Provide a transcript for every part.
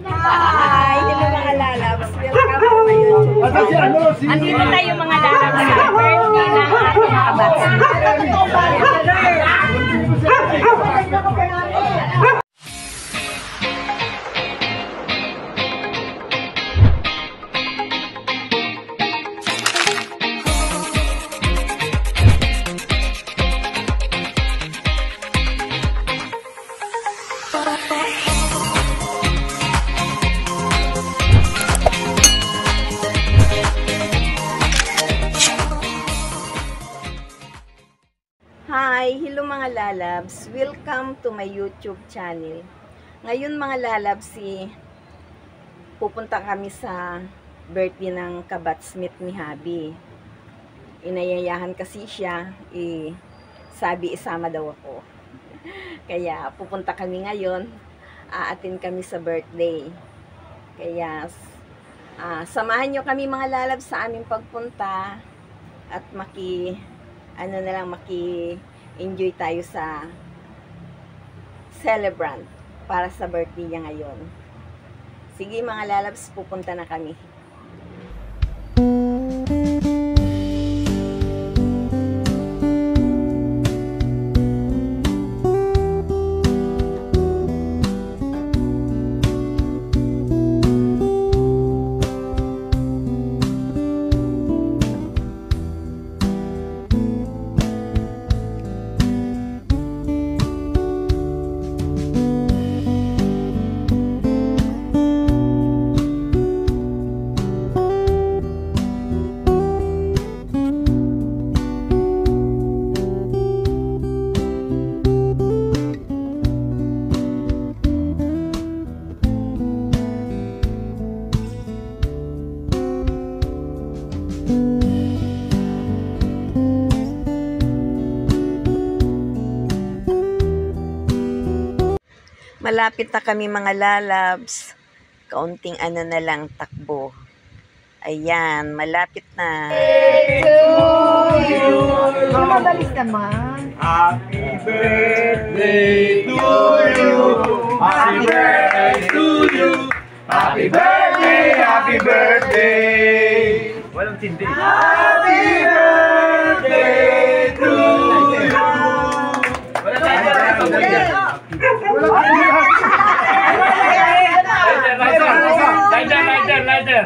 Hi! Hello mga lalabs! Welcome to my YouTube channel. Andito tayo mga lalabs sa birthday ng ating kabats. Hi! Hello mga lalabs! Welcome to my YouTube channel. Ngayon mga lalabs, pupunta kami sa birthday ng kabatsmith ni Habi. Inayayahan kasi siya, sabi isama daw ako. Kaya pupunta kami ngayon, aatin kami sa birthday. Kaya samahan nyo kami mga lalabs sa aming pagpunta at maki-enjoy tayo sa celebrant para sa birthday niya ngayon. Sige mga lalabs, pupunta na kami. Malapit na kami mga lalabs. Kaunting na lang takbo. Ayan, malapit na. Mabilis naman. Happy birthday to you. Happy birthday to you. Happy birthday, happy birthday. Walang tindi. Happy birthday to you. Lighter.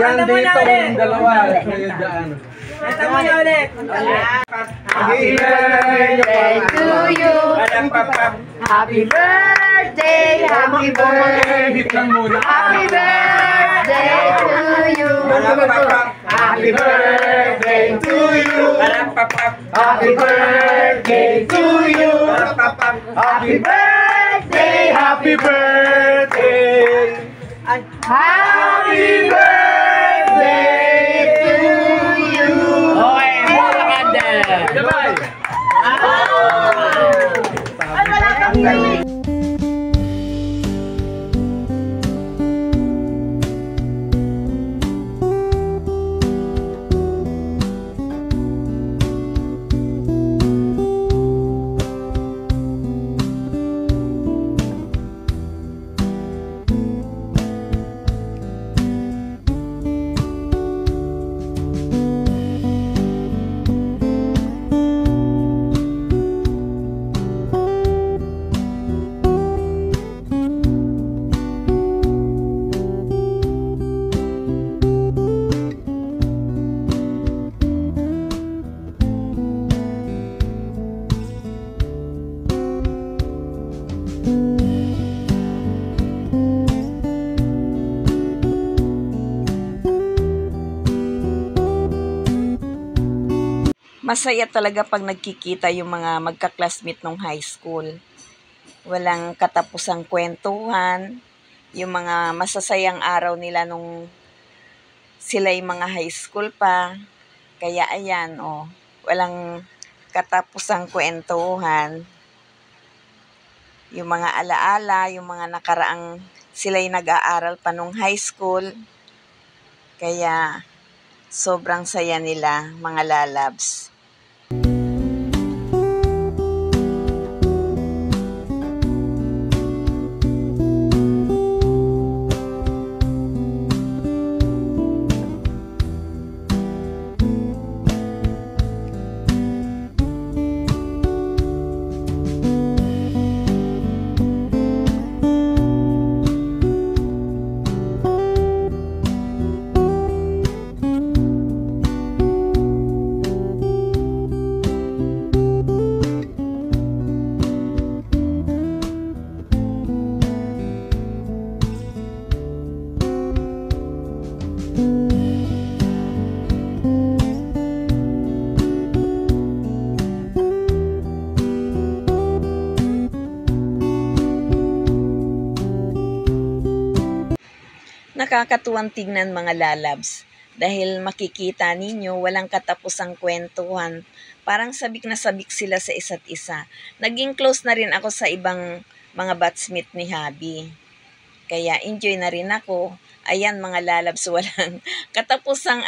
Yan dito yung dalawa. Ito mo na ulit. Happy birthday To you. Happy birthday. Happy birthday. Happy birthday to you. Happy birthday to you. Happy birthday to you. Happy birthday, happy birthday. Happy birthday to you. Okay, mula ka din. Goodbye. Ay, wala kami. Masaya talaga pag nagkikita yung mga magka-classmate nung high school. Walang katapusang kwentuhan, yung mga masasayang araw nila nung sila yung mga high school pa. Kaya ayan, walang katapusang kwentuhan. Yung mga alaala, yung mga nakaraang sila yung nag-aaral pa nung high school. Kaya sobrang saya nila, mga lalabs. nakakatuwang tignan mga lalabs. Dahil makikita ninyo, walang katapusang kwentuhan. Parang sabik na sabik sila sa isa't isa. Naging close na rin ako sa ibang mga batchmate ni Habi. Kaya enjoy na rin ako. Ayan mga lalabs, walang katapusang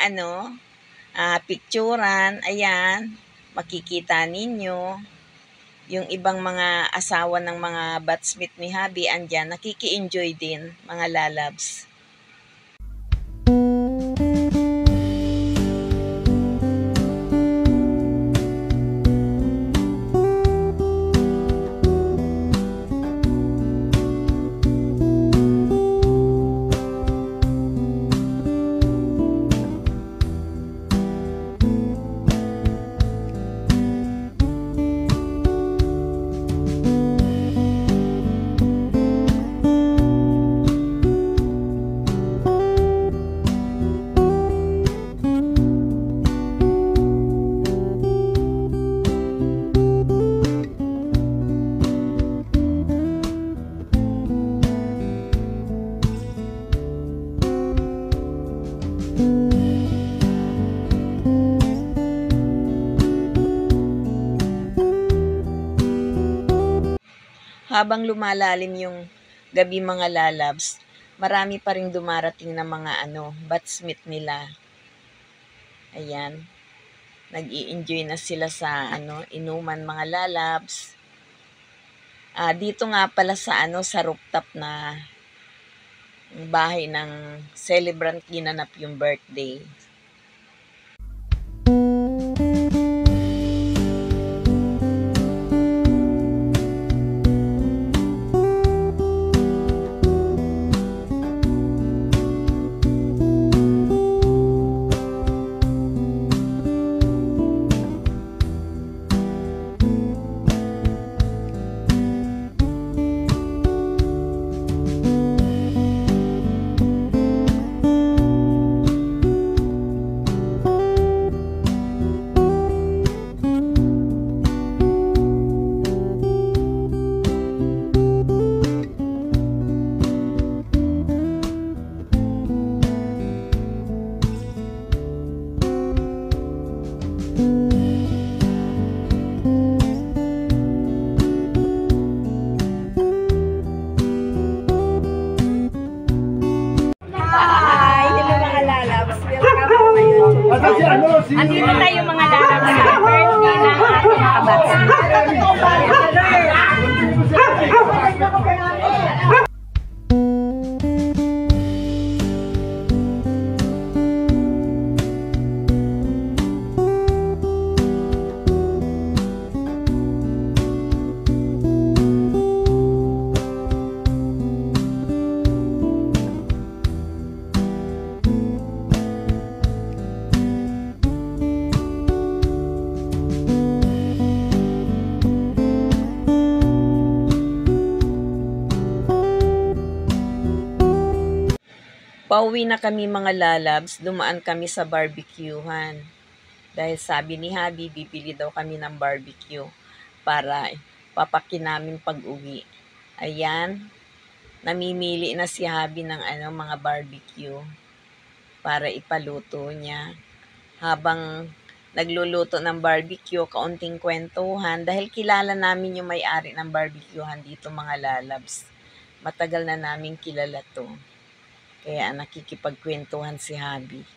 picturan. Ayan, makikita ninyo. Yung ibang mga asawa ng mga batchmate ni Habi, andyan, nakiki-enjoy din mga lalabs. Habang lumalalim yung gabi mga lalabs, marami pa ring dumarating na mga batchmate nila. Ayan. Nag-i-enjoy na sila sa inuman mga lalabs. Dito nga pala sa sa rooftop na bahay ng celebrant ginanap yung birthday. Andito tayo mga lalabs sa birthday ng ating mga batchmate. Pauwi na kami mga lalabs, dumaan kami sa barbecuehan. Dahil sabi ni Habi, bibili daw kami ng barbecue para papakin namin pag-uwi. Ayan, namimili na si Habi ng mga barbecue para ipaluto niya. Habang nagluluto ng barbecue, kaunting kwentuhan. Dahil kilala namin yung may-ari ng barbecuehan dito mga lalabs. Matagal na namin kilala to. Kaya nakikipagkwentuhan si Habi.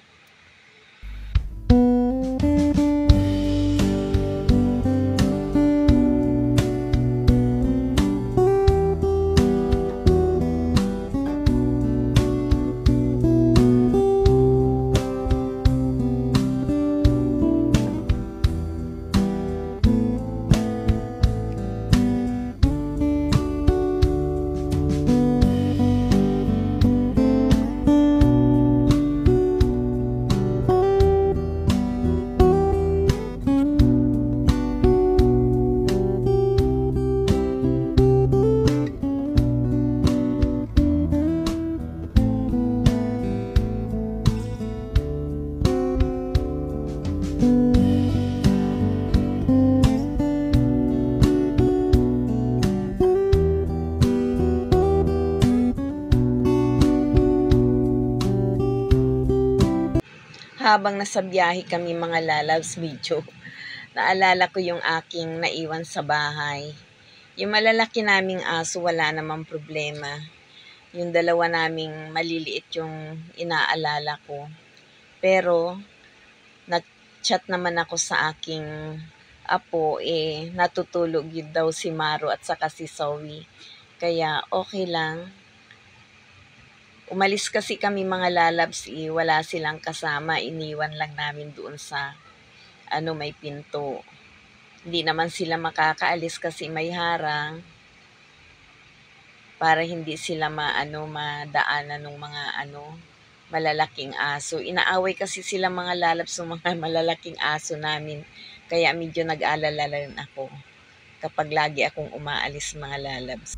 habang nasa biyahe kami mga lalabs video, naalala ko yung aking naiwan sa bahay. Yung malalaki naming aso, wala namang problema. Yung dalawa naming maliliit yung inaalala ko. Pero, nag-chat naman ako sa aking apo, natutulog yun daw si Maro at saka si Zoe. Kaya, okay lang. Umalis kasi kami mga lalabs, wala silang kasama, iniwan lang namin doon sa may pinto. Hindi naman sila makakaalis kasi may harang para hindi sila madaanan ng mga malalaking aso. Inaaway kasi sila mga lalabs ng mga malalaking aso namin. Kaya medyo nag-alala rin ako kapag lagi akong umaalis mga lalabs.